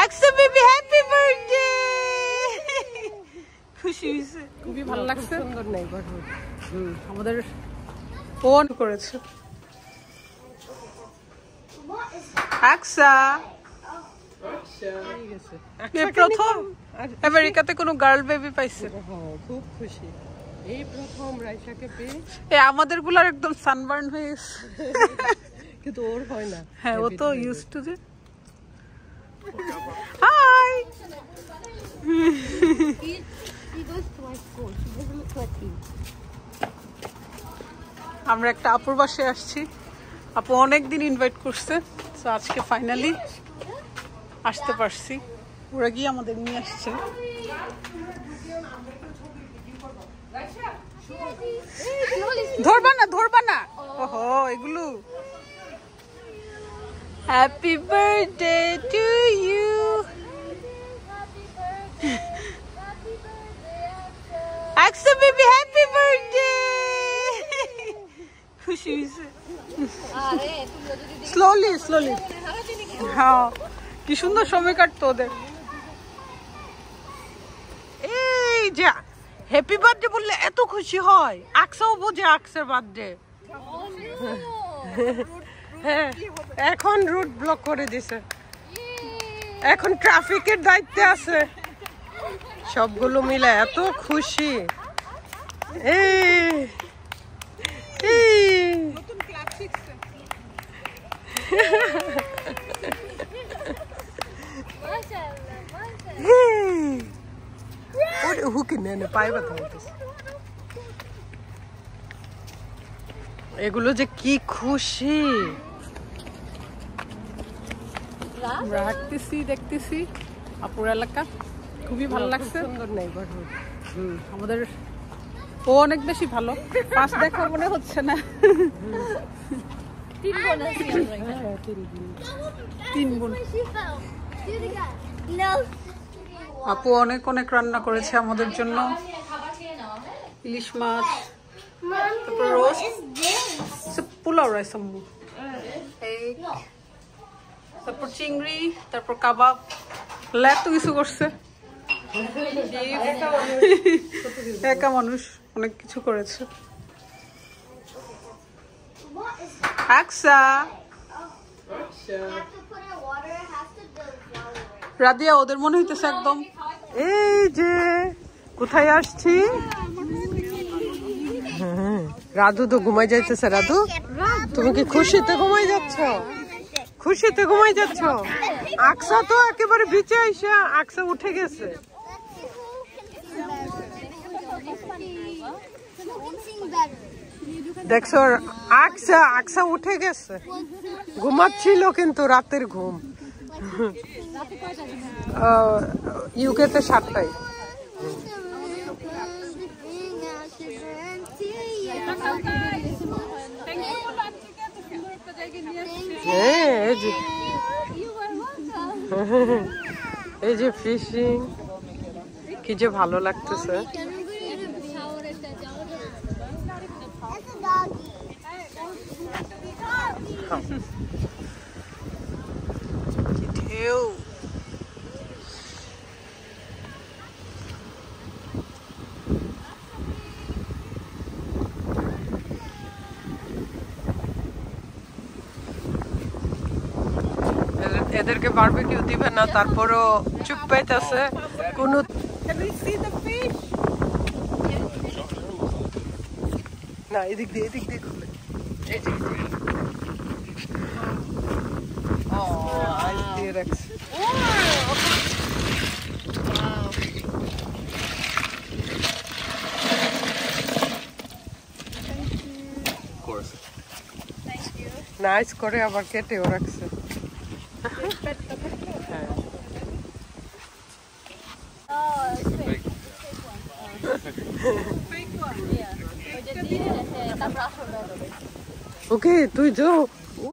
আকসা baby happy birthday. খুশি হয়েছে, খুবই ভালো লাগছে। সুন্দর নেইবারহুড। আমাদের ফোন করেছে আকসা। প্রথম আমেরিকাতে কোনো গার্ল বেবি পাইছে, খুব খুশি। এই প্রথম রাইসাকে পেয়ে। আমাদের গুলার একদম সানবার্ন হয়ে গেছে, কিন্তু ওর হয় না। হ্যাঁ, ও তো ইউজড টু ইট। হাই। আমরা একটা আপুর বাসায় আসছি। আপু অনেকদিন ইনভাইট করছে, তো আজকে ফাইনালি আসতে পারছি। ওরা গিয়ে আমাদের নিয়ে আসছে। ধরবা না। ওহো, এগুলো। Happy birthday to you. Aqsa baby happy birthday. খুশি হয়েছে। স্লোলি। হ্যাঁ, কি সুন্দর সময় কাটতো ওদের। এই যে হ্যাপি বার্থডে বললে এত খুশি হয়, আকসাও বোঝে আকসার বার্থডে। হ্যাঁ, এখন রুট ব্লক করে দিছে, এখন ট্রাফিকের দায়িত্বে আছে। সবগুলো মিলে এত খুশি। এগুলো যে কি খুশি। হাঁটতেছি, দেখতেছি আপুর এলাকা, খুবই ভালো লাগছে। সুন্দর নেইবারহুড। আমাদের ও অনেক বেশি ভালো। ফার্স্ট দেখা মনে হচ্ছে না। 3 বোন। আপু অনেক রান্না করেছে আমাদের জন্য। ইলিশ মাছ, তারপর রোস্ট, পোলাও রাইস, তারপর চিংড়ি, তারপর কাবাব, এত কিছু করছে। একা মানুষ অনেক কিছু করেছে। আকসা, রাদিয়া, ওদের মনে হইতেছে একদম। এই যে কোথায় আসছি। রাধু তো ঘুমাই যাইতেছে। রাধু, তুমি কি খুশিতে ঘুমাই যাচ্ছ? খুশিতে ঘুমাই যাচ্ছ? আকসা তো একেবারে বিচে আইসা আকসা উঠে গেছে। দেখছো, আকসা উঠে গেছে। ঘুমাচ্ছিল কিন্তু রাতের ঘুম। ইউকেতে 7টায়। এই যে ফিশিং, কি যে ভালো লাগতেছে। ঢেউ। এদেরকে বারবিকিউ দিবে না, তারপরও চুপ পাইতেছে। কোন না, এদিক দিয়ে খুলে। দিয়ে রাখছে। নাইস করে আবার কেটেও রাখছে। ওকে, তুই যাও।